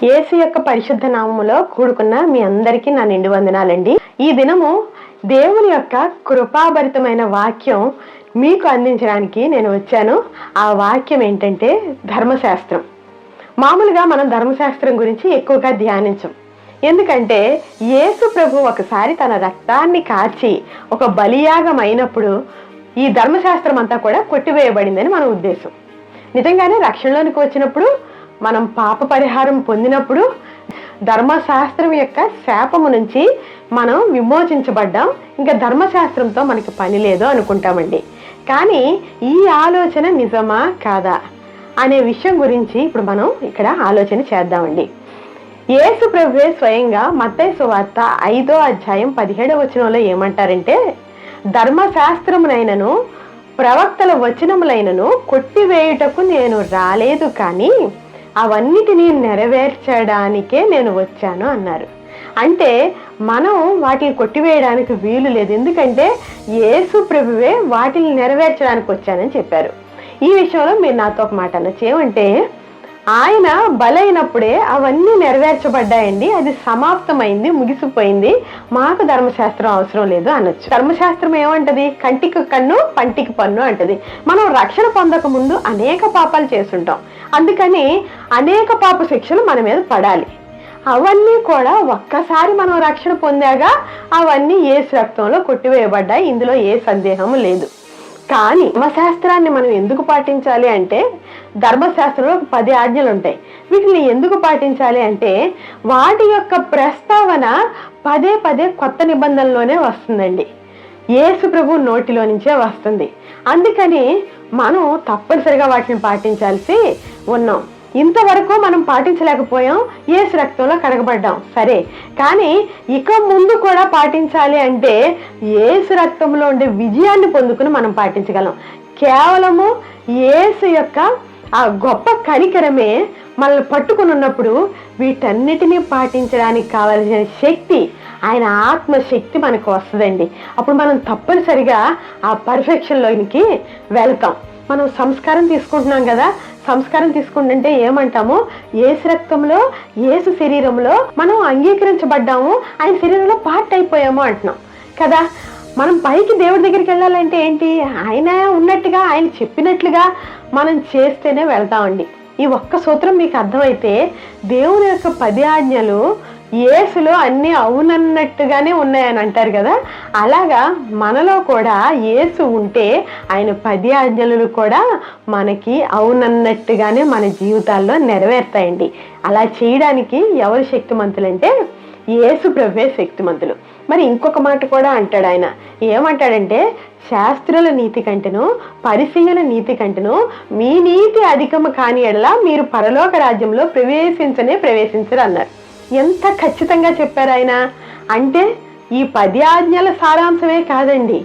యేసు యొక్క పరిశుద్ధ నామములో కూడుకున్న మీ అందరికీ నా నిండు వందనాలండి. ఈ దినము దేవుని యొక్క కృపాభరితమైన వాక్యం మీకు అందించడానికి నేను వచ్చాను. ఆ వాక్యం ఏంటంటే ధర్మశాస్త్రం. మామూలుగా మనం ధర్మశాస్త్రం గురించి ఎక్కువగా ధ్యానించం. ఎందుకంటే యేసు ప్రభు ఒకసారి తన రక్తాన్ని కార్చి ఒక బలియాగం అయినప్పుడు ఈ ధర్మశాస్త్రం అంతా కూడా కొట్టివేయబడిందని మన ఉద్దేశం. నిజంగానే రక్షణలోనికి వచ్చినప్పుడు, మనం పాప పరిహారం పొందినప్పుడు ధర్మశాస్త్రం యొక్క శాపము నుంచి మనం విమోచించబడ్డాం. ఇంకా ధర్మశాస్త్రంతో మనకి పని లేదు అనుకుంటామండి. కానీ ఈ ఆలోచన నిజమా కాదా అనే విషయం గురించి ఇప్పుడు మనం ఇక్కడ ఆలోచన చేద్దామండి. యేసు ప్రభువే స్వయంగా మత్తయి సువార్త 5వ అధ్యాయం 17వ వచనంలో ఏమంటారంటే, ధర్మశాస్త్రమునైనను ప్రవక్తల వచనములైనను కొట్టివేయుటకు నేను రాలేదు, కానీ అవన్నిటినీ నెరవేర్చడానికే నేను వచ్చాను అన్నారు. అంటే మనం వాటిని కొట్టివేయడానికి వీలు లేదు, ఎందుకంటే యేసు ప్రభువే వాటిని నెరవేర్చడానికి వచ్చానని చెప్పారు. ఈ విషయంలో మీరు నాతో ఒక మాట అనొచ్చు. ఏమంటే ఆయన బలైనప్పుడే అవన్నీ నెరవేర్చబడ్డాయండి, అది సమాప్తమైంది, ముగిసిపోయింది, మాకు ధర్మశాస్త్రం అవసరం లేదు అనొచ్చు. ధర్మశాస్త్రం ఏమంటది? కంటికి కన్ను పంటికి పన్ను అంటది. మనం రక్షణ పొందక ముందు అనేక పాపాలు చేస్తుంటాం, అందుకని అనేక పాప శిక్షలు మన మీద పడాలి. అవన్నీ కూడా ఒక్కసారి మనం రక్షణ పొందాక అవన్నీ యేసు రక్తంలో కొట్టివేయబడ్డాయి, ఇందులో ఏ సందేహం లేదు. కానీ ధర్మశాస్త్రాన్ని మనం ఎందుకు పాటించాలి అంటే, ధర్మశాస్త్రంలో 10 ఆజ్ఞలు ఉంటాయి. వీటిని ఎందుకు పాటించాలి అంటే, వాటి యొక్క ప్రస్తావన పదే పదే కొత్త నిబంధనలోనే వస్తుందండి, యేసు ప్రభు నోటిలో నుంచే వస్తుంది. అందుకని మనం తప్పనిసరిగా వాటిని పాటించాల్సి ఉన్నాం. ఇంతవరకు మనం పాటించలేకపోయాం, యేసు రక్తంలో కడగబడ్డాం సరే, కానీ ఇక ముందు కూడా పాటించాలి అంటే యేసు రక్తంలో ఉండే విజయాన్ని పొందుకుని మనం పాటించగలం. కేవలము యేసు యొక్క ఆ గొప్ప కనికరమే మనల్ని పట్టుకుని ఉన్నప్పుడు వీటన్నిటినీ పాటించడానికి కావలసిన శక్తి, ఆయన ఆత్మశక్తి మనకు వస్తుందండి. అప్పుడు మనం తప్పనిసరిగా ఆ పర్ఫెక్షన్లోనికి వెళ్తాం. మనం సంస్కారం తీసుకుంటున్నాం కదా, సంస్కారం తీసుకుంటుంటే ఏమంటాము? యేసు రక్తంలో, యేసు శరీరంలో మనం అంగీకరించబడ్డాము, ఆయన శరీరంలో పార్ట్ అయిపోయాము అంటున్నాం కదా. మనం పైకి దేవుడి దగ్గరికి వెళ్ళాలంటే ఏంటి? ఆయన ఉన్నట్టుగా, ఆయన చెప్పినట్లుగా మనం చేస్తేనే వెళ్తామండి. ఈ ఒక్క సూత్రం మీకు అర్థమైతే దేవుని యొక్క 10 ఆజ్ఞలు యేసులో అన్నీ అవునన్నట్టుగానే ఉన్నాయని అంటారు కదా, అలాగా మనలో కూడా యేసు ఉంటే ఆయన 10 ఆజ్ఞలు కూడా మనకి అవునన్నట్టుగానే మన జీవితాల్లో నెరవేరుతాయండి. అలా చేయడానికి ఎవరు శక్తిమంతులంటే యేసు ప్రభువే శక్తిమంతులు. మరి ఇంకొక మాట కూడా అంటాడు ఆయన. ఏమంటాడంటే, శాస్త్రుల నీతి కంటేను పరిసయ్యుల నీతి కంటేను మీ నీతి అధికము కాని ఎడల మీరు పరలోక రాజ్యంలో ప్రవేశించరు అన్నారు. ఎంత ఖచ్చితంగా చెప్పారు ఆయన. అంటే ఈ 10 ఆజ్ఞల సారాంశమే కాదండి,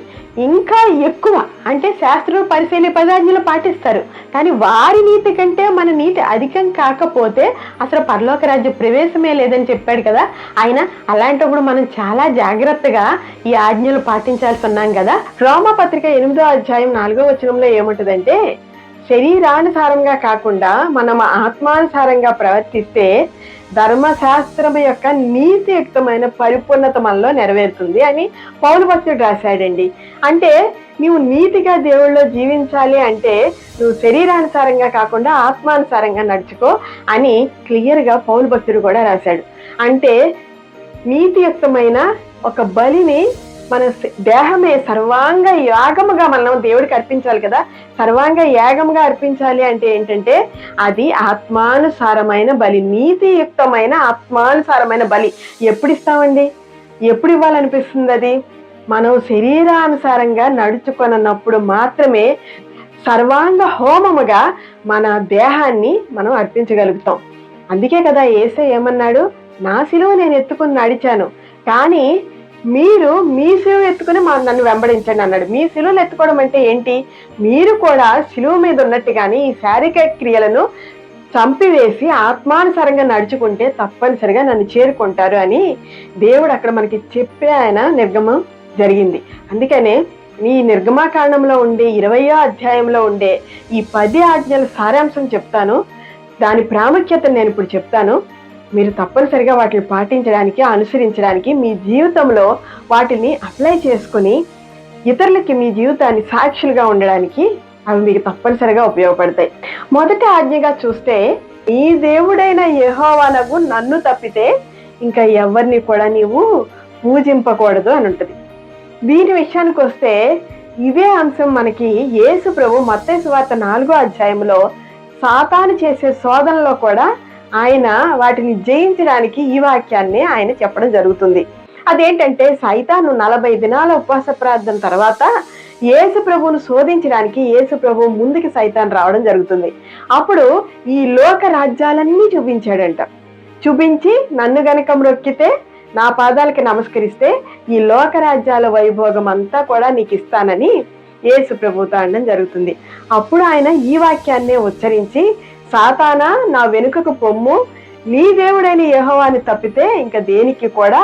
ఇంకా ఎక్కువ. అంటే శాస్త్రులు పరిశీలి 10 ఆజ్ఞలు పాటిస్తారు, కానీ వారి నీతి కంటే మన నీతి అధికం కాకపోతే అసలు పరలోక రాజ్య ప్రవేశమే లేదని చెప్పాడు కదా ఆయన. అలాంటప్పుడు మనం చాలా జాగ్రత్తగా ఈ ఆజ్ఞలు పాటించాల్సి ఉన్నాం కదా. రోమాపత్రిక 8వ అధ్యాయం 4వ వచనంలో ఏముంటుందంటే, శరీరానుసారంగా కాకుండా మనం ఆత్మానుసారంగా ప్రవర్తిస్తే ధర్మశాస్త్రం యొక్క నీతియుక్తమైన పరిపూర్ణత మనలో నెరవేరుతుంది అని పౌలు భక్తుడు రాశాడండి. అంటే నువ్వు నీతిగా దేవుళ్ళలో జీవించాలి అంటే నువ్వు శరీరానుసారంగా కాకుండా ఆత్మానుసారంగా నడుచుకో అని క్లియర్గా పౌలు భక్తుడు కూడా రాశాడు. అంటే నీతియుక్తమైన ఒక బలిని మన దేహమే సర్వాంగ యాగముగా మనం దేవుడికి అర్పించాలి కదా. సర్వాంగ యాగముగా అర్పించాలి అంటే ఏంటంటే అది ఆత్మానుసారమైన బలి, నీతియుక్తమైన ఆత్మానుసారమైన బలి. ఎప్పుడు ఇస్తామండి? ఎప్పుడు ఇవ్వాలనిపిస్తుంది? అది మనం శరీరానుసారంగా నడుచుకొనప్పుడు మాత్రమే సర్వాంగ హోమముగా మన దేహాన్ని మనం అర్పించగలుగుతాం. అందుకే కదా యేసే ఏమన్నాడు? నా సిలువ నేను ఎత్తుకుని నడిచాను, కానీ మీరు మీ సిలువ ఎత్తుకుని నన్ను వెంబడించండి అన్నాడు. మీ సిలువలు ఎత్తుకోవడం అంటే ఏంటి? మీరు కూడా సిలువ మీద ఉన్నట్టుగానే ఈ శారీరక క్రియలను చంపివేసి ఆత్మానుసారంగా నడుచుకుంటే తప్పనిసరిగా నన్ను చేరుకుంటారు అని దేవుడు అక్కడ మనకి చెప్పే ఆయన నిర్గమం జరిగింది. అందుకనే ఈ నిర్గమాకాండంలో ఉండే 20వ అధ్యాయంలో ఉండే ఈ 10 ఆజ్ఞల సారాంశం చెప్తాను, దాని ప్రాముఖ్యతను నేను ఇప్పుడు చెప్తాను. మీరు తప్పనిసరిగా వాటిని పాటించడానికి, అనుసరించడానికి, మీ జీవితంలో వాటిని అప్లై చేసుకుని ఇతరులకి మీ జీవితాన్ని సాక్షులుగా ఉండడానికి అవి మీకు తప్పనిసరిగా ఉపయోగపడతాయి. మొదటి ఆజ్ఞగా చూస్తే, నీ దేవుడైన యెహోవానగు నన్ను తప్పితే ఇంకా ఎవరిని కూడా నీవు పూజింపకూడదు అని ఉంటుంది. దీని విషయానికి వస్తే ఇదే అంశం మనకి యేసు ప్రభు మత్తయి సువార్త 4వ అధ్యాయంలో సాతాను చేసే శోధనలో కూడా ఆయన వాటిని జయించడానికి ఈ వాక్యాన్ని ఆయన చెప్పడం జరుగుతుంది. అదేంటంటే, సైతాను 40 దినాల ఉపవాస ప్రార్థన తర్వాత యేసు ప్రభువును శోధించడానికి యేసు ప్రభు ముందుకి సైతాన్ రావడం జరుగుతుంది. అప్పుడు ఈ లోక రాజ్యాలన్నీ చూపించాడంట. చూపించి, నన్ను గనక మ్రొక్కితే, నా పాదాలకి నమస్కరిస్తే ఈ లోక రాజ్యాల వైభోగం అంతా కూడా నీకు ఇస్తానని యేసు ప్రభుతో అనడం జరుగుతుంది. అప్పుడు ఆయన ఈ వాక్యాన్నే ఉచ్చరించి, సాతానా నా వెనుకకు పొమ్ము, నీ దేవుడైన యెహోవాని తప్పితే ఇంకా దేనికి కూడా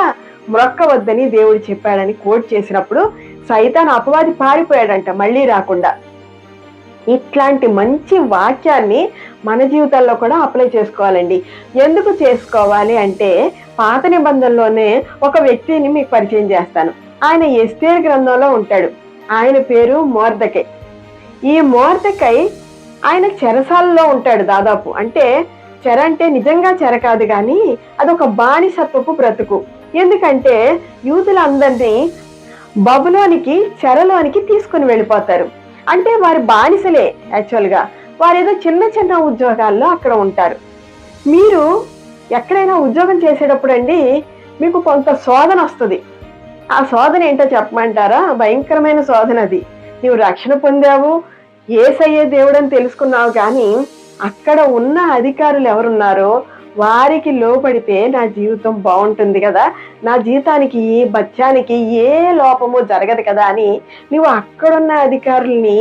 మ్రొక్కవద్దని దేవుడు చెప్పాడని కోట్ చేసినప్పుడు సైతాన్ అపవాది పారిపోయాడంట, మళ్ళీ రాకుండా. ఇట్లాంటి మంచి వాక్యాన్ని మన జీవితాల్లో కూడా అప్లై చేసుకోవాలండి. ఎందుకు చేసుకోవాలి అంటే, పాత నిబంధనలోనే ఒక వ్యక్తిని మీకు పరిచయం చేస్తాను. ఆయన ఎస్తేరు గ్రంథంలో ఉంటాడు. ఆయన పేరు మొర్దెకై. ఈ మొర్దెకై ఆయన చెరసాలలో ఉంటాడు దాదాపు. అంటే చెర అంటే నిజంగా చెర కాదు, కానీ అదొక బానిసత్వపు బ్రతుకు. ఎందుకంటే యూదులందరినీ బబులోనికి, చెరలోనికి తీసుకుని వెళ్ళిపోతారు. అంటే వారి బానిసలే యాక్చువల్గా. వారు ఏదో చిన్న చిన్న ఉద్యోగాల్లో అక్కడ ఉంటారు. మీరు ఎక్కడైనా ఉద్యోగం చేసేటప్పుడు అండి మీకు కొంత శోధన వస్తుంది. ఆ శోధన ఏంటో చెప్పమంటారా? భయంకరమైన శోధన అది. నీవు రక్షణ పొందావు, యేసయ్యే దేవుడని తెలుసుకున్నావు, కానీ అక్కడ ఉన్న అధికారులు ఎవరున్నారో వారికి లోపడితే నా జీవితం బాగుంటుంది కదా, నా జీవితానికి బత్యానికి ఏ లోపము జరగదు కదా అని నువ్వు అక్కడున్న అధికారుల్ని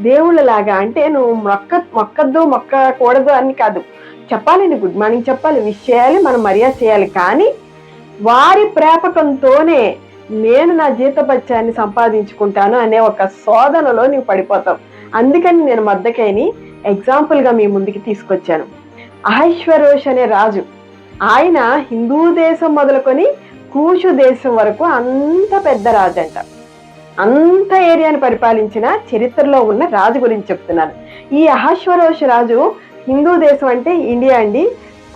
దేవుళ్ళలాగా, అంటే నువ్వు మొక్కద్దు మొక్కకూడదు అని కాదు, చెప్పాలి, నీ గుడ్ మార్నింగ్ చెప్పాలి, విష్ చేయాలి, మనం మర్యాద చేయాలి, కానీ వారి ప్రేపకంతోనే నేను నా జీతభత్యాన్ని సంపాదించుకుంటాను అనే ఒక శోధనలో నీవు పడిపోతావు. అందుకని నేను మొర్దెకైని ఎగ్జాంపుల్గా మీ ముందుకి తీసుకొచ్చాను. అహష్వేరోషు అనే రాజు, ఆయన హిందూ దేశం మొదలుకొని కూషు దేశం వరకు అంత పెద్ద రాజు అంట. అంత ఏరియాని పరిపాలించిన చరిత్రలో ఉన్న రాజు గురించి చెప్తున్నాను. ఈ అహష్వేరోషు రాజు హిందూ దేశం అంటే ఇండియా అండి,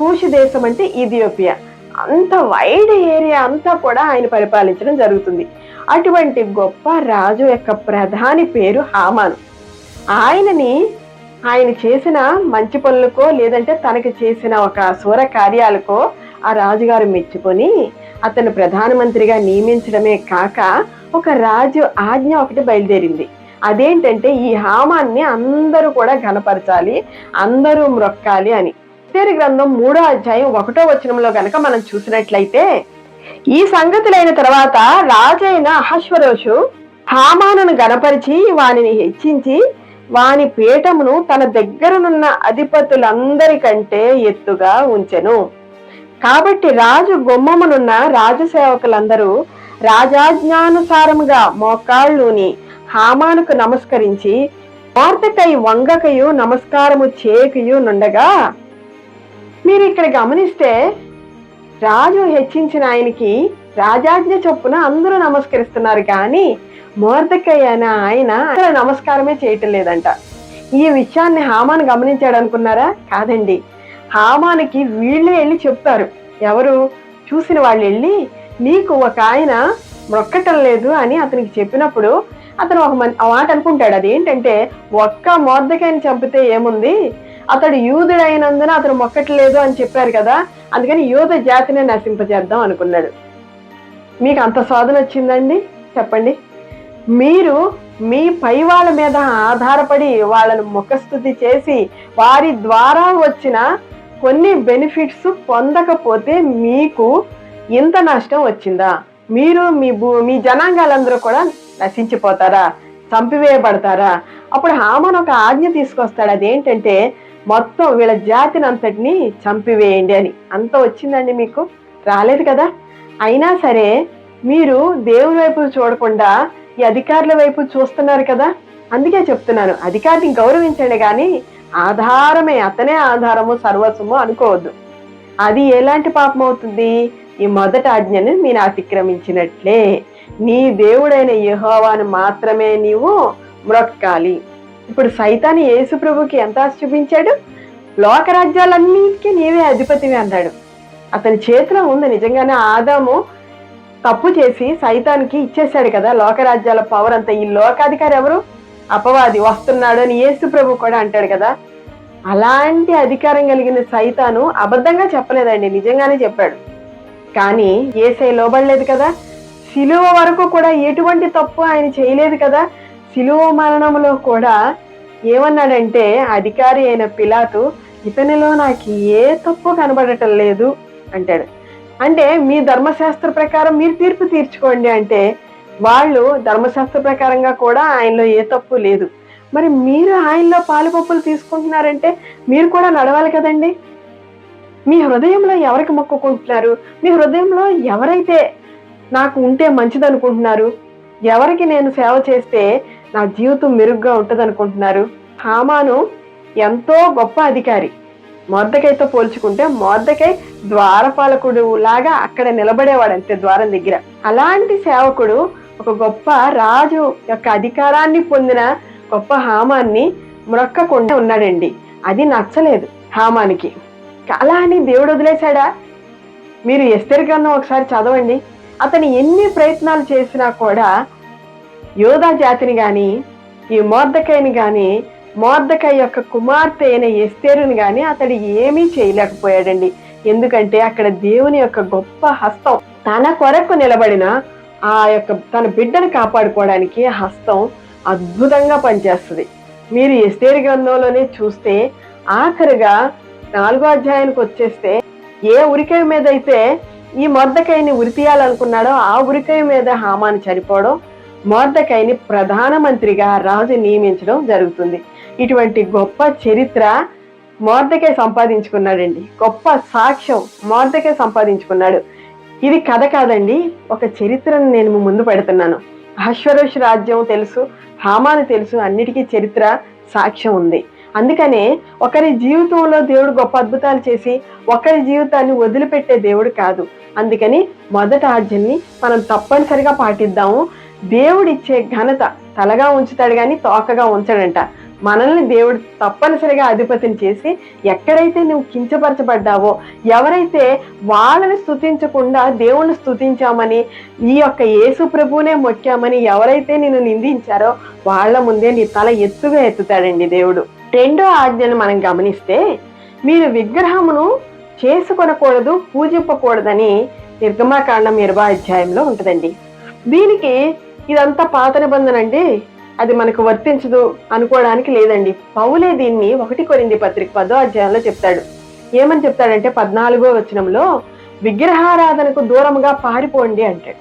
కూషు దేశం అంటే ఇథియోపియా, అంత వైడ్ ఏరియా అంతా కూడా ఆయన పరిపాలించడం జరుగుతుంది. అటువంటి గొప్ప రాజు యొక్క ప్రధాని పేరు హామాను. ఆయన చేసిన మంచి పనులకో లేదంటే తనకి చేసిన ఒక శూర కార్యాలకో ఆ రాజుగారు మెచ్చుకొని అతను ప్రధానమంత్రిగా నియమించడమే కాక ఒక రాజు ఆజ్ఞ ఒకటి బయలుదేరింది. అదేంటంటే, ఈ హామాన్ని అందరూ కూడా ఘనపరచాలి, అందరూ మ్రొక్కాలి అని. ఎస్తేరు గ్రంథం 3వ అధ్యాయం 1వ వచనంలో గనక మనం చూసినట్లయితే, ఈ సంగతులైన తర్వాత రాజైన అహష్వేరోషు హామానును గణపరిచి వానిని హెచ్చించి వాని పీఠమును తన దగ్గరనున్న అధిపతులందరికంటే ఎత్తుగా ఉంచెను. కాబట్టి రాజు గుమ్మమునున్న రాజసేవకులందరూ రాజాజ్ఞానుసారముగా మోకాళ్ళుని హామానుకు నమస్కరించి మొర్దెకై వంగకయు నమస్కారము చేయకయు నుండగా, మీరు ఇక్కడ గమనిస్తే రాజు హెచ్చించిన ఆయనకి రాజాజ్ఞ చొప్పున అందరూ నమస్కరిస్తున్నారు, కానీ మొర్దెకై అనే ఆయన నమస్కారమే చేయటం లేదంట. ఈ విషయాన్ని హామాను గమనించాడు అనుకున్నారా? కాదండి. హామానుకి వీళ్ళే వెళ్ళి చెప్తారు. ఎవరు? చూసిన వాళ్ళు వెళ్ళి, నీకు ఒక ఆయన మొక్కటం లేదు అని అతనికి చెప్పినప్పుడు అతను ఒక మాట అనుకుంటాడు. అదేంటంటే, ఒక్క మొర్దెకైని చంపితే ఏముంది, అతడు యూదుడైనందున అతను మొక్కట్లేదు అని చెప్పారు కదా, అందుకని యూద జాతిని నశింపజేద్దాం అనుకున్నాడు. మీకు అంత శోధన వచ్చిందండి? చెప్పండి. మీరు మీ పై వాళ్ళ మీద ఆధారపడి వాళ్ళను ముఖస్తుతి చేసి వారి ద్వారా వచ్చిన కొన్ని బెనిఫిట్స్ పొందకపోతే మీకు ఇంత నష్టం వచ్చిందా? మీరు మీ జనాంగాలందరూ కూడా నశించిపోతారా? చంపివేయబడతారా? అప్పుడు హామాను ఒక ఆజ్ఞ తీసుకొస్తాడు. అదేంటంటే, మొత్తం వీళ్ళ జాతిని అంతటిని చంపివేయండి అని. అంత వచ్చిందండి మీకు? రాలేదు కదా. అయినా సరే మీరు దేవుని వైపు చూడకుండా ఈ అధికారుల వైపు చూస్తున్నారు కదా. అందుకే చెప్తున్నాను, అధికారిని గౌరవించండి, కానీ ఆధారమే, అతనే ఆధారము సర్వస్వము అనుకోవద్దు. అది ఎలాంటి పాపం అవుతుంది? ఈ మొదటి ఆజ్ఞను మీరు అతిక్రమించినట్లే. నీ దేవుడైన యెహోవాను మాత్రమే నీవు మ్రొక్కాలి. ఇప్పుడు సైతాను యేసు ప్రభుకి ఎంత ఆశ చూపించాడు? లోకరాజ్యాలన్నిటికీ నీవే అధిపతివి అన్నాడు. అతని చేతిలో ఉంది. నిజంగానే ఆదాము తప్పు చేసి సైతానికి ఇచ్చేశాడు కదా లోకరాజ్యాల పవర్ అంతా. ఈ లోకాధికారి ఎవరు? అపవాది వస్తున్నాడు అని యేసు ప్రభు కూడా అంటాడు కదా. అలాంటి అధికారం కలిగిన సైతాను అబద్ధంగా చెప్పలేదండి, నిజంగానే చెప్పాడు. కానీ యేసయ్య లోబడలేదు కదా. సిలువ వరకు కూడా ఎటువంటి తప్పు ఆయన చేయలేదు కదా. సిలువ మరణంలో కూడా ఏమన్నాడంటే అధికారి అయిన పిలాతు, ఇతనిలో నాకు ఏ తప్పు కనబడటం లేదు అంటాడు. అంటే మీ ధర్మశాస్త్ర ప్రకారం మీరు తీర్పు తీర్చుకోండి అంటే, వాళ్ళు ధర్మశాస్త్ర ప్రకారంగా కూడా ఆయనలో ఏ తప్పు లేదు. మరి మీరు ఆయనలో పాలుపప్పులు తీసుకుంటున్నారంటే మీరు కూడా నడవాలి కదండి. మీ హృదయంలో ఎవరికి మొక్కుకుంటున్నారు? మీ హృదయంలో ఎవరైతే నాకు ఉంటే మంచిది అనుకుంటున్నారు? ఎవరికి నేను సేవ చేస్తే నా జీవితం మెరుగ్గా ఉంటుంది అనుకుంటున్నారు? హామాను ఎంతో గొప్ప అధికారి. మొర్దెకైతో పోల్చుకుంటే మొర్దెకై ద్వారపాలకుడు లాగా అక్కడ నిలబడేవాడు అంతే, ద్వారం దగ్గర. అలాంటి సేవకుడు ఒక గొప్ప రాజు యొక్క అధికారాన్ని పొందిన గొప్ప హామాన్ని మ్రొక్కకుండా ఉన్నాడండి. అది నచ్చలేదు హామానికి. అలా అని దేవుడు వదిలేశాడా? మీరు ఎస్తేరు గ్రంథం ఒకసారి చదవండి. అతను ఎన్ని ప్రయత్నాలు చేసినా కూడా యోధా జాతిని గాని, ఈ మొర్దెకైని గాని, మొర్దెకై యొక్క కుమార్తె అయిన ఎస్తేరుని గాని అతడు ఏమీ చేయలేకపోయాడండి. ఎందుకంటే అక్కడ దేవుని యొక్క గొప్ప హస్తం తన కొరకు నిలబడిన ఆ యొక్క తన బిడ్డను కాపాడుకోవడానికి హస్తం అద్భుతంగా పనిచేస్తుంది. మీరు ఎస్తేరు గ్రంథంలోనే చూస్తే ఆఖరిగా 4వ అధ్యాయానికి వచ్చేస్తే ఏ ఉరికాయ మీద అయితే ఈ మొర్దెకైని ఉరితీయాలనుకున్నాడో ఆ ఉరికాయ మీద హామాను చనిపోవడం, మొర్దెకైని ప్రధానమంత్రిగా రాజు నియమించడం జరుగుతుంది. ఇటువంటి గొప్ప చరిత్ర మొర్దెకై సంపాదించుకున్నాడండి. గొప్ప సాక్ష్యం మొర్దెకై సంపాదించుకున్నాడు. ఇది కథ కాదండి, ఒక చరిత్రను నేను ముందు పెడుతున్నాను. అహష్వేరోషు రాజ్యం తెలుసు, హామాను తెలుసు, అన్నిటికీ చరిత్ర సాక్ష్యం ఉంది. అందుకనే ఒకరి జీవితంలో దేవుడు గొప్ప అద్భుతాలు చేసి ఒకరి జీవితాన్ని వదిలిపెట్టే దేవుడు కాదు. అందుకని మొదటి ఆజ్ఞని మనం తప్పనిసరిగా పాటిద్దాము. దేవుడిచ్చే ఘనత తలగా ఉంచుతాడు కానీ తోకగా ఉంచడంట. మనల్ని దేవుడు తప్పనిసరిగా అధిపతిని చేసి ఎక్కడైతే నువ్వు కించపరచబడ్డావో, ఎవరైతే వాళ్ళని స్తుతించకుండా దేవుణ్ణి స్తుతించామని, ఈ యొక్క యేసు ప్రభువునే మొక్కామని ఎవరైతే నిన్ను నిందించారో వాళ్ళ ముందే నీ తల ఎత్తుగా ఎత్తుతాడండి దేవుడు. 2వ ఆజ్ఞను మనం గమనిస్తే, మీరు విగ్రహమును చేసుకొనకూడదు, పూజింపకూడదని నిర్గమాకాండం 20వ అధ్యాయంలో ఉంటుందండి. దీనికి ఇదంతా పాత నిబంధన అండి, అది మనకు వర్తించదు అనుకోవడానికి లేదండి. పౌలే దీన్ని 1 కొరింథీ పత్రిక 10వ అధ్యాయంలో చెప్తాడు. ఏమని చెప్తాడంటే 14వ వచనంలో, విగ్రహారాధనకు దూరంగా పారిపోండి అంటాడు.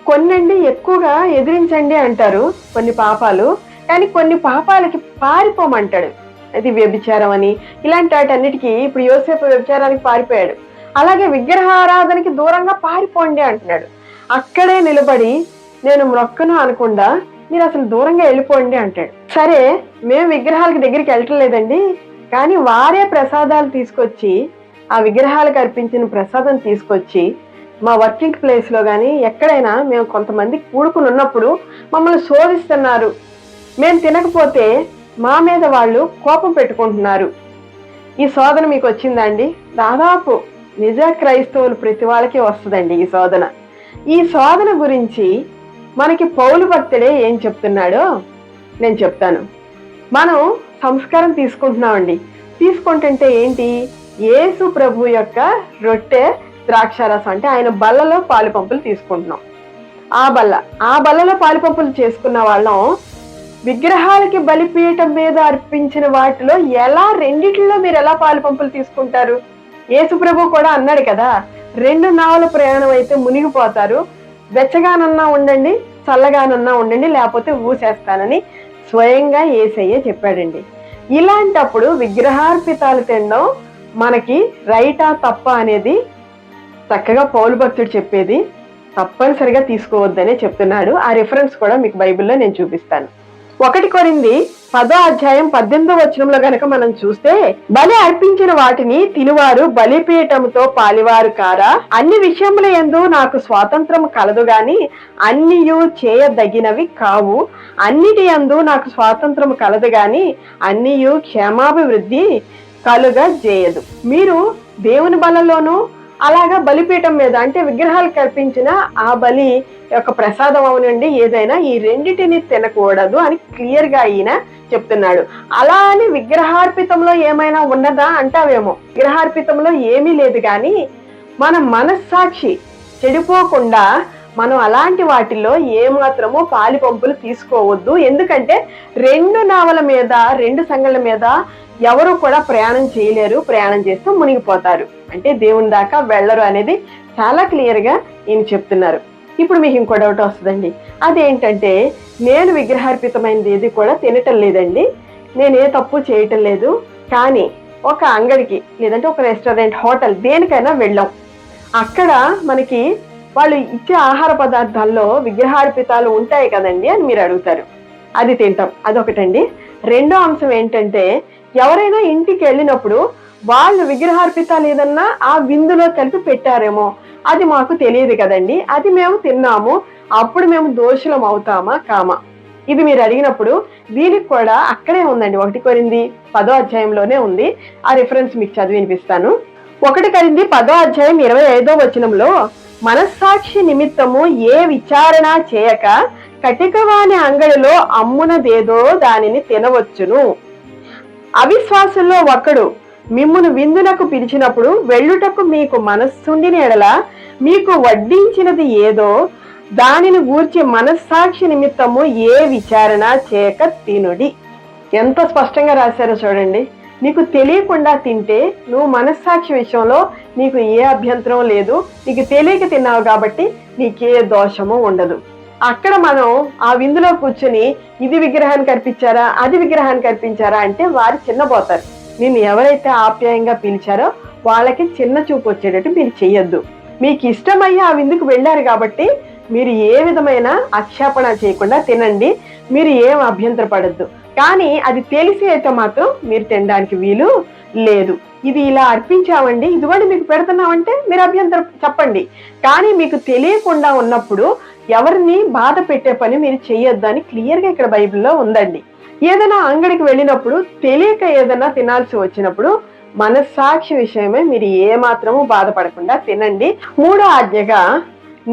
కొన్నండి ఎక్కువగా ఎదిరించండి అంటారు కొన్ని పాపాలు, కానీ కొన్ని పాపాలకి పారిపోమంటాడు. అది వ్యభిచారం అని, ఇలాంటి వాటన్నిటికీ ఇప్పుడు యోసేపు వ్యభిచారానికి పారిపోయాడు. అలాగే విగ్రహారాధనకి దూరంగా పారిపోండి అంటున్నాడు. అక్కడే నిలబడి నేను మ్రొక్కను అనకుండా మీరు అసలు దూరంగా వెళ్ళిపోండి అంటాడు. సరే, మేము విగ్రహాలకి దగ్గరికి వెళ్ళటం లేదండి, కానీ వారే ప్రసాదాలు తీసుకొచ్చి, ఆ విగ్రహాలకు అర్పించిన ప్రసాదం తీసుకొచ్చి మా వర్కింగ్ ప్లేస్లో కానీ ఎక్కడైనా మేము కొంతమంది కూడుకుని ఉన్నప్పుడు మమ్మల్ని శోధిస్తున్నారు. మేము తినకపోతే మా మీద వాళ్ళు కోపం పెట్టుకుంటున్నారు. ఈ శోధన మీకు వచ్చిందండి? దాదాపు నిజ క్రైస్తవులు ప్రతి వాళ్ళకి వస్తుందండి ఈ శోధన. ఈ శోధన గురించి మనకి పౌలు భక్తుడే ఏం చెప్తున్నాడో నేను చెప్తాను. మనం సంస్కారం తీసుకుంటున్నామండి. తీసుకుంటుంటే ఏంటి? యేసు ప్రభు యొక్క రొట్టె ద్రాక్షారసం, అంటే ఆయన బల్లలో పాలు పంపులు తీసుకుంటున్నాం. ఆ బల్లలో పాలు పంపులు చేసుకున్న వాళ్ళం విగ్రహాలకి బలిపీఠం మీద అర్పించిన వాటిలో రెండిట్లో మీరు ఎలా పాలు పంపులు తీసుకుంటారు? యేసు ప్రభు కూడా అన్నాడు కదా, 2 నావల ప్రయాణం అయితే మునిగిపోతారు, వెచ్చగానన్నా ఉండండి, చల్లగానన్నా ఉండండి, లేకపోతే ఊసేస్తానని స్వయంగా యేసయ్య చెప్పాడండి. ఇలాంటప్పుడు విగ్రహార్పితాలు తినడం మనకి రైటా తప్ప అనేది చక్కగా పౌలు భక్తుడు చెప్పేది తప్పనిసరిగా తీసుకోవద్దనే చెప్తున్నాడు. ఆ రిఫరెన్స్ కూడా మీకు బైబిల్లో నేను చూపిస్తాను. 1 కొరింథీ 10:18 గనక మనం చూస్తే, బలి అర్పించిన వాటిని తినువారు బలిపీఠముతో పాలివారు కారా? అన్ని విషయముల యందు నాకు స్వాతంత్రము కలదు గాని అన్నియు చేయదగినవి కావు. అన్నిటి యందు నాకు స్వాతంత్రము కలదు గాని అన్నియు క్షేమాభివృద్ధి కలుగజేయదు. మీరు దేవుని బలలోనూ అలాగా బలిపీఠం మీద అంటే విగ్రహాలకు అర్పించిన ఆ బలి యొక్క ప్రసాదం అవనండి ఏదైనా ఈ రెండిటిని తినకూడదు అని క్లియర్ గా ఈయన చెప్తున్నాడు. అలా అని విగ్రహార్పితంలో ఏమైనా ఉన్నదా అంటావేమో. విగ్రహార్పితంలో ఏమీ లేదు, కానీ మన మనస్సాక్షి చెడిపోకుండా మనం అలాంటి వాటిల్లో ఏమాత్రమో పాలి పంపులు తీసుకోవద్దు. ఎందుకంటే 2 నావల మీద 2 సంగళ్ళ మీద ఎవరు కూడా ప్రయాణం చేయలేరు. ప్రయాణం చేస్తూ మునిగిపోతారు, అంటే దేవుని దాకా వెళ్ళరు అనేది చాలా క్లియర్ గా ఈయన చెప్తున్నారు. ఇప్పుడు మీకు ఇంకో డౌట్ వస్తుందండి, అదేంటంటే నేను విగ్రహార్పితమైనది ఏది కూడా తినటం లేదండి, నేనే తప్పు చేయటం లేదు, కానీ ఒక అంగడికి లేదంటే ఒక రెస్టారెంట్ హోటల్ దేనికైనా వెళ్ళాం, అక్కడ మనకి వాళ్ళు ఇచ్చే ఆహార పదార్థాల్లో విగ్రహార్పితాలు ఉంటాయి కదండి అని మీరు అడుగుతారు. అది తింటాం, అదొకటండి. రెండో అంశం ఏంటంటే ఎవరైనా ఇంటికి వెళ్ళినప్పుడు వాళ్ళు విగ్రహార్పితాలు ఏదన్నా ఆ విందులో కలిపి పెట్టారేమో, అది మాకు తెలియదు కదండి, అది మేము తిన్నాము, అప్పుడు మేము దోషులం అవుతామా కామా? ఇది మీరు అడిగినప్పుడు దీనికి కూడా అక్కడే ఉందండి. 1 కొరింథీ 10:25 ఉంది. ఆ రిఫరెన్స్ మీకు చదివి వినిపిస్తాను. 1 కొరింథీ 10:25 మనస్సాక్షి నిమిత్తము ఏ విచారణ చేయక కటికవాని అంగడిలో అమ్మునదేదో దానిని తినవచ్చును. అవిశ్వాసుల్లో ఒకడు మిమ్మును విందునకు పిలిచినప్పుడు వెళ్ళుటకు మీకు మనస్సుండిన ఎడల మీకు వడ్డించినది ఏదో దానిని గూర్చి మనస్సాక్షి నిమిత్తము ఏ విచారణ చేయక తినుడి. ఎంత స్పష్టంగా రాశారో చూడండి. నీకు తెలియకుండా తింటే నువ్వు మనస్సాక్షి విషయంలో నీకు ఏ అభ్యంతరం లేదు, నీకు తెలియక తిన్నావు కాబట్టి నీకే దోషము ఉండదు. అక్కడ మనం ఆ విందులో కూర్చుని ఇది విగ్రహానికి అర్పించారా అది విగ్రహానికి అర్పించారా అంటే వారు చిన్నపోతారు. నిన్ను ఎవరైతే ఆప్యాయంగా పిలిచారో వాళ్ళకి చిన్న చూపు వచ్చేటట్టు మీరు చెయ్యొద్దు. మీకు ఇష్టమయ్యి ఆ విందుకు వెళ్ళారు కాబట్టి మీరు ఏ విధమైన ఆక్షేపణ చేయకుండా తినండి, మీరు ఏం అభ్యంతర పడద్దు. కానీ అది తెలిసి అయితే మాత్రం మీరు తినడానికి వీలు లేదు. ఇది ఇలా అర్పించామండి, ఇదిగోండి మీకు పెడుతున్నామంటే మీరు అభ్యంతరం చెప్పండి. కానీ మీకు తెలియకుండా ఉన్నప్పుడు ఎవరిని బాధ పెట్టే పని మీరు చెయ్యొద్దు అని క్లియర్గా ఇక్కడ బైబిల్లో ఉందండి. ఏదైనా అంగడికి వెళ్ళినప్పుడు తెలియక ఏదైనా తినాల్సి వచ్చినప్పుడు మనస్సాక్షి విషయమే మీరు ఏమాత్రము బాధపడకుండా తినండి. 3వ ఆజ్ఞగా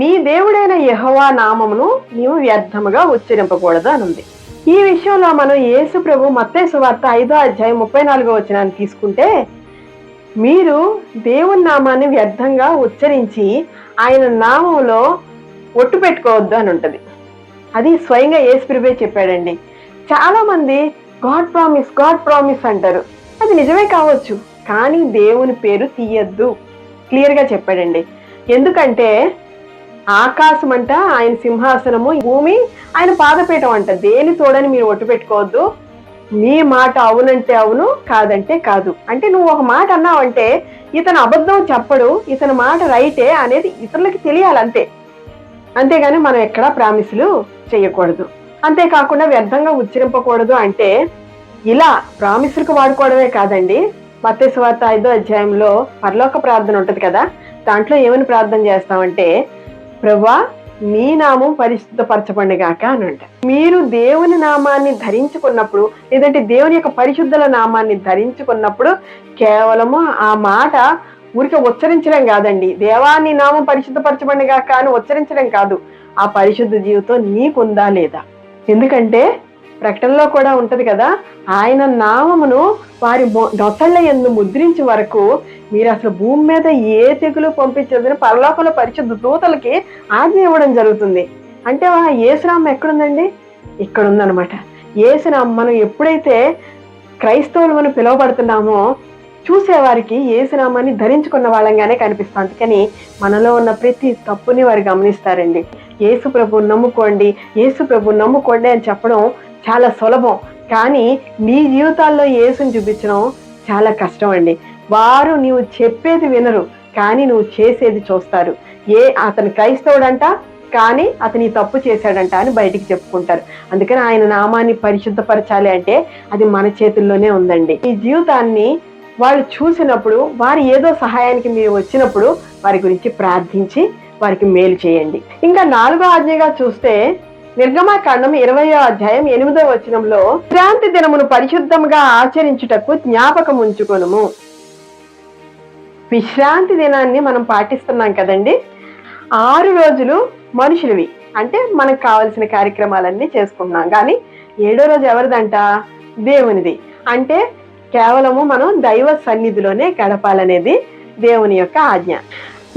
నీ దేవుడైన యెహోవా నామమును నీవు వ్యర్థముగా ఉచ్చరింపకూడదు అని ఉంది. ఈ విషయంలో మనం యేసు ప్రభు మత్తయి సువార్త 5:34 తీసుకుంటే, మీరు దేవుని నామాన్ని వ్యర్థంగా ఉచ్చరించి ఆయన నామంలో ఒట్టు పెట్టుకోవద్దు అని ఉంటది. అది స్వయంగా యేసు ప్రభువే చెప్పాడండి. చాలా మంది గాడ్ ప్రామిస్ అంటారు. అది నిజమే కావచ్చు, కానీ దేవుని పేరు తీయద్దు క్లియర్ గా చెప్పాడండి. ఎందుకంటే ఆకాశం అంట ఆయన సింహాసనము, భూమి ఆయన పాదపీఠం అంట. దేని తోడని మీరు ఒట్టు పెట్టుకోవద్దు. నీ మాట అవునంటే అవును, కాదంటే కాదు. అంటే నువ్వు ఒక మాట అన్నావంటే ఇతను అబద్ధం చెప్పడు, ఇతని మాట రైటే అనేది ఇతరులకి తెలియాలంతే. అంతేగాని మనం ఎక్కడా ప్రామిసులు చేయకూడదు. అంతేకాకుండా వ్యర్థంగా ఉచ్చరింపకూడదు అంటే ఇలా ప్రామిసులకు వాడుకోవడమే కాదండి. మత్తయి సువార్త 5వ పరలోక ప్రార్థన ఉంటది కదా, దాంట్లో ఏమని ప్రార్థన చేస్తామంటే, ప్రభువా నీ నామం పరిశుద్ధపరచబడి గాక అని అంట. మీరు దేవుని నామాన్ని ధరించుకున్నప్పుడు లేదంటే దేవుని యొక్క పరిశుద్ధుల నామాన్ని ధరించుకున్నప్పుడు కేవలము ఆ మాట ఊరికే ఉచ్చరించడం కాదండి, దేవాన్ని నామం పరిశుద్ధపరచబడి గాక అని ఉచ్చరించడం కాదు, ఆ పరిశుద్ధ జీవితం నీకుందా లేదా. ఎందుకంటే ప్రకటనలో కూడా ఉంటది కదా, ఆయన నామమును వారి నొసళ్ళ యందు ముద్రించి వరకు మీరు అసలు భూమి మీద ఏ తెగులు పంపించదని పరలోకంలో పరిశుద్ధ దూతలకి ఆజ్ఞ ఇవ్వడం జరుగుతుంది. అంటే యేసునామం ఎక్కడుందండి? ఇక్కడ ఉందన్నమాట. యేసునామం మనం ఎప్పుడైతే క్రైస్తవులు పిలువబడుతున్నామో చూసేవారికి యేసునామాన్ని ధరించుకున్న వాళ్ళంగానే కనిపిస్తాం. అందుకని మనలో ఉన్న ప్రతి తప్పుని వారు గమనిస్తారండి. యేసు ప్రభువుని నమ్ముకోండి అని చెప్పడం చాలా సులభం, కానీ నీ జీవితాల్లో యేసుని చూపించడం చాలా కష్టం అండి. వారు నీవు చెప్పేది వినరు, కానీ నువ్వు చేసేది చూస్తారు. అతను క్రైస్తవుడంట, కానీ అతని తప్పు చేశాడంట అని బయటికి చెప్పుకుంటారు. అందుకని ఆయన నామాన్ని పరిశుద్ధపరచాలి అంటే అది మన చేతుల్లోనే ఉందండి. ఈ జీవితాన్ని వాళ్ళు చూసినప్పుడు, వారు ఏదో సహాయానికి మీరు వచ్చినప్పుడు వారి గురించి ప్రార్థించి వారికి మేలు చేయండి. ఇంకా 4వ ఆజ్ఞగా చూస్తే నిర్గమకాండం 20వ అధ్యాయం 8వ వచనంలో విశ్రాంతి దినమును పరిశుద్ధంగా ఆచరించుటకు జ్ఞాపకం ఉంచుకొనుము. విశ్రాంతి దినాన్ని మనం పాటిస్తున్నాం కదండి. 6 రోజులు మనుషులవి, అంటే మనకు కావలసిన కార్యక్రమాలన్నీ చేసుకుంటున్నాం. కానీ 7వ రోజు ఎవరిదంట? దేవునిది. అంటే కేవలము మనం దైవ సన్నిధిలోనే గడపాలనేది దేవుని యొక్క ఆజ్ఞ.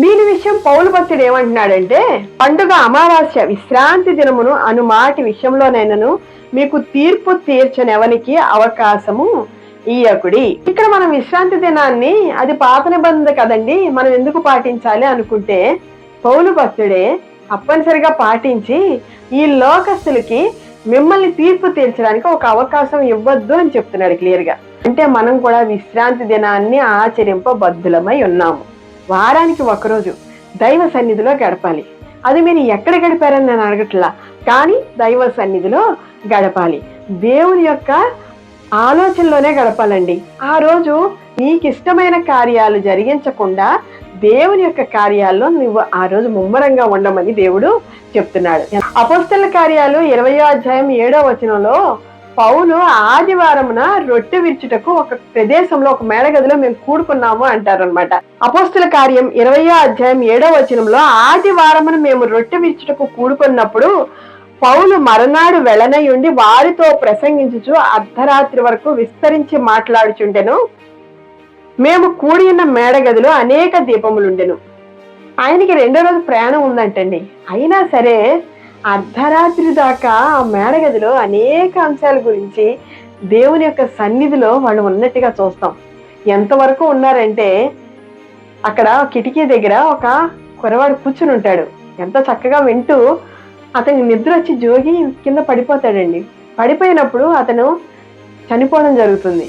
దీని విషయం పౌలు భక్తుడు ఏమంటున్నాడంటే, పండుగ అమావాస్య విశ్రాంతి దినమును అను మాటి విషయంలోనైనను మీకు తీర్పు తీర్చనెవనికి అవకాశము ఇయ్యకుడి. ఇక్కడ మనం విశ్రాంతి దినాన్ని, అది పాత నిబంధన కదండి, మనం ఎందుకు పాటించాలి అనుకుంటే, పౌలు భక్తుడే తప్పనిసరిగా పాటించి ఈ లోకస్తులకి మిమ్మల్ని తీర్పు తీర్చడానికి ఒక అవకాశం ఇవ్వద్దు అని చెప్తున్నాడు క్లియర్గా. అంటే మనం కూడా విశ్రాంతి దినాన్ని ఆచరింపబద్ధులమై ఉన్నాము. వారానికి ఒకరోజు దైవ సన్నిధిలో గడపాలి. అది మీరు ఎక్కడ గడిపారని నేను అడగట్లా, కానీ దైవ సన్నిధిలో గడపాలి. దేవుని యొక్క ఆలోచనలోనే గడపాలండి. ఆ రోజు నీకు ఇష్టమైన కార్యాలు జరిగించకుండా దేవుని యొక్క కార్యాల్లో నువ్వు ఆ రోజు ముమ్మరంగా ఉండమని దేవుడు చెప్తున్నాడు. అపోస్తలుల కార్యాలు 20వ అధ్యాయం 7వ వచనంలో పౌలు ఆదివారమున రొట్టె విరుచుటకు ఒక ప్రదేశంలో, ఒక మేడగదిలో మేము కూడుకున్నాము అంటారనమాట. అపోస్తలుల కార్యం 20వ అధ్యాయం 7వ వచనంలో ఆదివారమున మేము రొట్టె విరుచుటకు కూడుకున్నప్పుడు పౌలు మరునాడు వెళనయుండి వారితో ప్రసంగించుచు అర్ధరాత్రి వరకు విస్తరించి మాట్లాడుచుండెను. మేము కూడి ఉన్న మేడగదిలో అనేక దీపములుండెను. ఆయనకి 2వ రోజు ప్రయాణం ఉందంటండి. అయినా సరే అర్ధరాత్రి దాకా ఆ మేడగదిలో అనేక అంశాల గురించి దేవుని యొక్క సన్నిధిలో వాళ్ళు ఉన్నట్టుగా చూస్తాం. ఎంతవరకు ఉన్నారంటే, అక్కడ కిటికీ దగ్గర ఒక కురవాడు కూర్చుని ఉంటాడు. ఎంత చక్కగా వింటూ అతనికి నిద్ర వచ్చి జోగి కింద పడిపోతాడండి. పడిపోయినప్పుడు అతను చనిపోవడం జరుగుతుంది.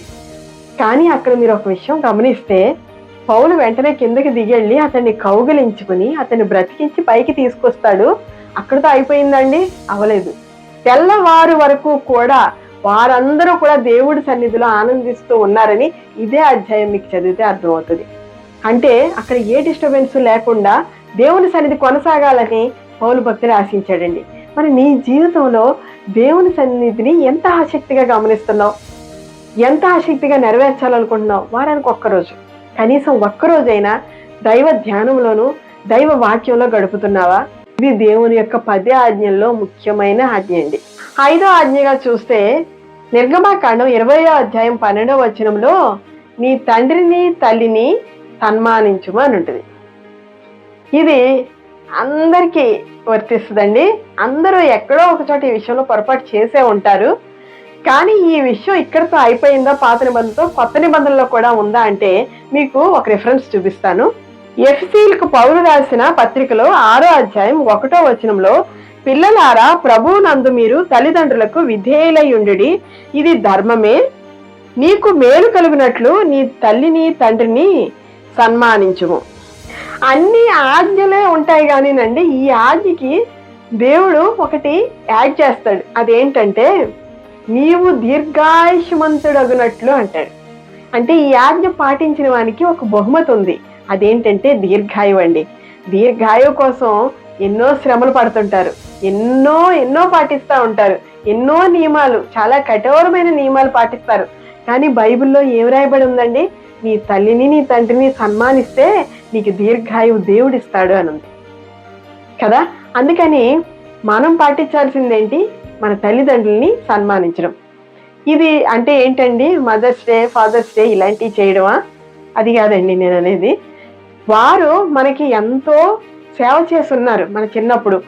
కానీ అక్కడ మీరు ఒక విషయం గమనిస్తే, పౌలు వెంటనే కిందకి దిగెళ్ళి అతన్ని కౌగిలించుకుని అతన్ని బ్రతికించి పైకి తీసుకొస్తాడు. అక్కడితో అయిపోయిందండి? అవలేదు. తెల్లవారు వరకు కూడా వారందరూ కూడా దేవుడి సన్నిధిలో ఆనందిస్తూ ఉన్నారని ఇదే అధ్యాయం మీకు చదివితే అర్థమవుతుంది. అంటే అక్కడ ఏ డిస్టర్బెన్స్ లేకుండా దేవుని సన్నిధి కొనసాగాలని పౌలు భక్తుడు ఆశించాడండి. మరి నీ జీవితంలో దేవుని సన్నిధిని ఎంత ఆసక్తిగా గమనిస్తున్నావు? ఎంత ఆసక్తిగా నెరవేర్చాలనుకుంటున్నావు? వారానికి ఒక్కరోజు, కనీసం ఒక్కరోజైనా దైవ ధ్యానంలోను దైవ వాక్యంలో గడుపుతున్నావా? ఇది దేవుని యొక్క 10 ఆజ్ఞల్లో ముఖ్యమైన ఆజ్ఞ అండి. 5వ ఆజ్ఞగా చూస్తే నిర్గమకాండం 20వ అధ్యాయం 12వ వచనంలో నీ తండ్రిని తల్లిని సన్మానించుము అని ఉంటుంది. ఇది అందరికీ వర్తిస్తుందండి. అందరూ ఎక్కడో ఒక చోట ఈ విషయంలో పొరపాటు చేసే ఉంటారు. కానీ ఈ విషయం ఇక్కడితో అయిపోయిందా పాత నిబంధనతో? కొత్త నిబంధనలో కూడా ఉందా అంటే మీకు ఒక రిఫరెన్స్ చూపిస్తాను. ఎఫెసీయులకు పౌలు రాసిన పత్రికలో 6వ అధ్యాయం 1వ వచనంలో, పిల్లలారా ప్రభువునందు మీరు తల్లిదండ్రులకు విధేయులై ఉండుడి, ఇది ధర్మమే, నీకు మేలు కలుగునట్లు నీ తల్లిని తండ్రిని సన్మానించుము. అన్ని ఆజ్ఞలే ఉంటాయి కానీనండి, ఈ ఆజ్ఞకి దేవుడు ఒకటి యాడ్ చేస్తాడు. అదేంటంటే నీవు దీర్ఘాయుష్మంతుడగునట్లు అంటాడు. అంటే ఈ ఆజ్ఞ పాటించిన వానికి ఒక బహుమతి ఉంది. అదేంటంటే దీర్ఘాయువు అండి. దీర్ఘాయువు కోసం ఎన్నో శ్రమలు పడుతుంటారు, ఎన్నో పాటిస్తూ ఉంటారు, ఎన్నో నియమాలు, చాలా కఠోరమైన నియమాలు పాటిస్తారు. కానీ బైబిల్లో ఏం రాయబడి ఉందండి? నీ తల్లిని నీ తండ్రిని సన్మానిస్తే నీకు దీర్ఘాయువు దేవుడిస్తాడు అని ఉంది కదా. అందుకని మనం పాటించాల్సిందేంటి? మన తల్లిదండ్రుల్ని సన్మానించడం. ఇది అంటే ఏంటండి? మదర్స్ డే, ఫాదర్స్ డే ఇలాంటివి చేయడమా? అది కాదండి నేను అనేది. వారు మనకి ఎంతో సేవ చేస్తున్నారు మన చిన్నప్పుడు.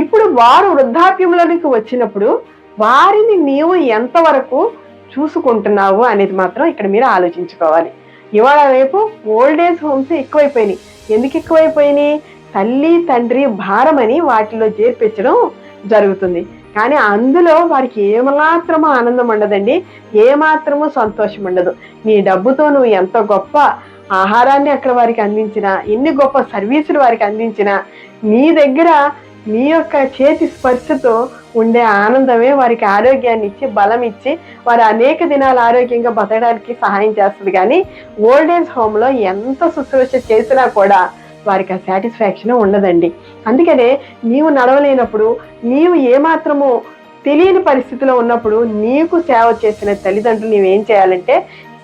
ఇప్పుడు వారు వృద్ధాప్యంలోనికి వచ్చినప్పుడు వారిని నీవు ఎంతవరకు చూసుకుంటున్నావు అనేది మాత్రం ఇక్కడ మీరు ఆలోచించుకోవాలి. ఇవాళ రేపు ఓల్డ్ ఏజ్ హోమ్స్ ఎక్కువైపోయినాయి. ఎందుకు ఎక్కువైపోయినాయి? తల్లి తండ్రి భారమని వాటిలో చేర్పించడం జరుగుతుంది. కానీ అందులో వారికి ఏమాత్రమూ ఆనందం ఉండదండి, ఏమాత్రమూ సంతోషం ఉండదు. నీ డబ్బుతో నువ్వు ఎంత గొప్ప ఆహారాన్ని అక్కడ వారికి అందించినా, ఎన్ని గొప్ప సర్వీసులు వారికి అందించినా, నీ దగ్గర మీ యొక్క చేతి స్పర్శతో ఉండే ఆనందమే వారికి ఆరోగ్యాన్ని ఇచ్చి బలం ఇచ్చి వారు అనేక దినాలు ఆరోగ్యంగా బతకడానికి సహాయం చేస్తుంది. కానీ ఓల్డ్ ఏజ్ హోమ్లో ఎంత శుశ్రూష చేసినా కూడా వారికి ఆ సాటిస్ఫాక్షన్ ఉండదండి. అందుకనే నీవు నడవలేనప్పుడు, నీవు ఏమాత్రము తెలియని పరిస్థితిలో ఉన్నప్పుడు నీకు సేవ చేసిన తల్లిదండ్రులు నీవేం చేయాలంటే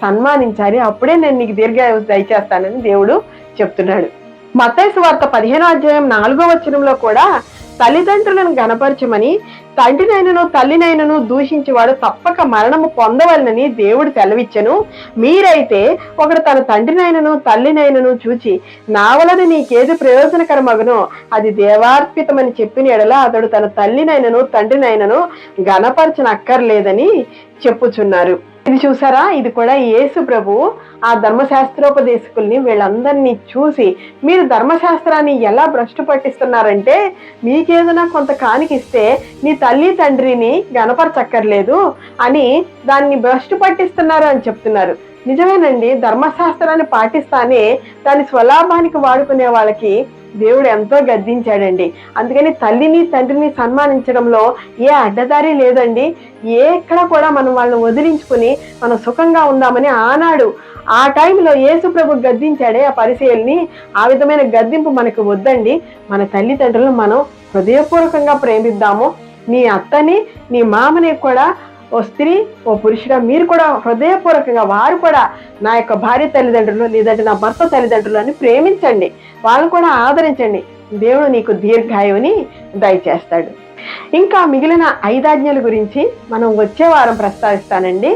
సన్మానించాలి. అప్పుడే నేను నీకు దీర్ఘాయువు దయచేస్తానని దేవుడు చెప్తున్నాడు. మత్తయి సువార్త 15:4 కూడా తల్లిదండ్రులను గణపరచమని తండ్రినైనను తల్లినైనను దూషించేవాడు తప్పక మరణము పొందవలనని దేవుడు సెలవిచ్చెను. మీరైతే ఒకడు తన తండ్రినైనను తల్లినైనను చూచి నా వలన నీకేది ప్రయోజనకరమగునో అది దేవార్పితమని చెప్పిన ఎడల అతడు తన తల్లినైనను తండ్రినైనను గణపరచనక్కర్లేదని చెప్పుచున్నారు. ఇది చూసారా, ఇది కూడా యేసు ప్రభు ఆ ధర్మశాస్త్రోపదేశకుల్ని వీళ్ళందరినీ చూసి మీరు ధర్మశాస్త్రాన్ని ఎలా భ్రష్టు పట్టిస్తున్నారంటే మీకేదైనా కొంత కానికిస్తే నీ తల్లి తండ్రిని గణపరచక్కర్లేదు అని దాన్ని భ్రష్టు పట్టిస్తున్నారు అని చెప్తున్నారు. నిజమేనండి, ధర్మశాస్త్రాన్ని పాటిస్తానే దాని స్వలాభానికి వాడుకునే వాళ్ళకి దేవుడు ఎంతో గద్దించాడండి. అందుకని తల్లిని తండ్రిని సన్మానించడంలో ఏ అడ్డదారి లేదండి. ఎక్కడ కూడా మనం వాళ్ళని వదిలించుకుని మనం సుఖంగా ఉందామని ఆనాడు ఆ టైంలో యేసు ప్రభు గద్దించాడే ఆ పరిచయల్ని. ఆ విధమైన గద్దింపు మనకు వద్దండి. మన తల్లిదండ్రులను మనం హృదయపూర్వకంగా ప్రేమిద్దాము. నీ అత్తని నీ మామని కూడా ఓ స్త్రీ ఓ పురుషుడా మీరు కూడా హృదయపూర్వకంగా వారు కూడా నా యొక్క భార్య తల్లిదండ్రులు లేదంటే నా భర్త తల్లిదండ్రులు అని ప్రేమించండి, వాళ్ళని కూడా ఆదరించండి. దేవుడు నీకు దీర్ఘాయువుని దయచేస్తాడు. ఇంకా మిగిలిన 5 ఆజ్ఞల గురించి మనం వచ్చే వారం ప్రస్తావిస్తానండి.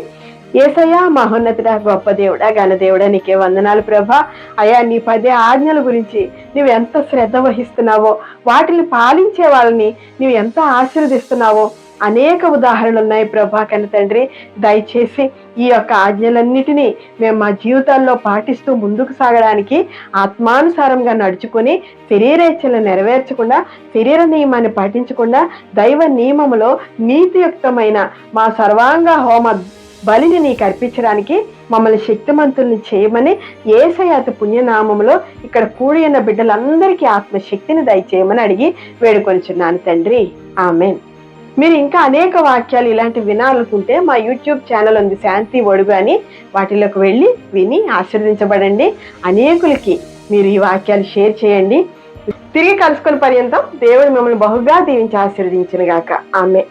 యేసయ్యా మహోన్నతుడా, గొప్ప దేవుడా, ఘనదేవుడా, నీకే వందనాలు ప్రభా. అయ్యా నీ 10 ఆజ్ఞల గురించి నువ్వు ఎంత శ్రద్ధ వహిస్తున్నావో, వాటిని పాలించే వాళ్ళని నువ్వు ఎంత ఆశీర్వదిస్తున్నావో అనేక ఉదాహరణలు ఉన్నాయి ప్రభా. కన్న తండ్రి, దయచేసి ఈ యొక్క ఆజ్ఞలన్నిటినీ మేము మా జీవితాల్లో పాటిస్తూ ముందుకు సాగడానికి ఆత్మానుసారంగా నడుచుకుని శరీరేచ్ఛలను నెరవేర్చకుండా, శరీర నియమాన్ని పాటించకుండా దైవ నియమములో నీతియుక్తమైన మా సర్వాంగ హోమ బలిని నీకు అర్పించడానికి మమ్మల్ని శక్తిమంతుల్ని చేయమని యేసయ్య అతి పుణ్యనామములో ఇక్కడ కూడి ఉన్న బిడ్డలందరికీ ఆత్మశక్తిని దయచేయమని అడిగి వేడుకొనిచున్నాను తండ్రి. ఆమెన్. మీరు ఇంకా అనేక వాక్యాలు ఇలాంటి వినాలనుకుంటే మా యూట్యూబ్ ఛానల్ ఉంది శాంతి ఒడుగు అని, వాటిలోకి వెళ్ళి విని ఆశీర్వదించబడండి. అనేకులకి మీరు ఈ వాక్యాలు షేర్ చేయండి. తిరిగి కలుసుకునే పర్యంతం దేవుడు మిమ్మల్ని బహుగా దీవించి ఆశీర్వదించును గాక. ఆమెన్.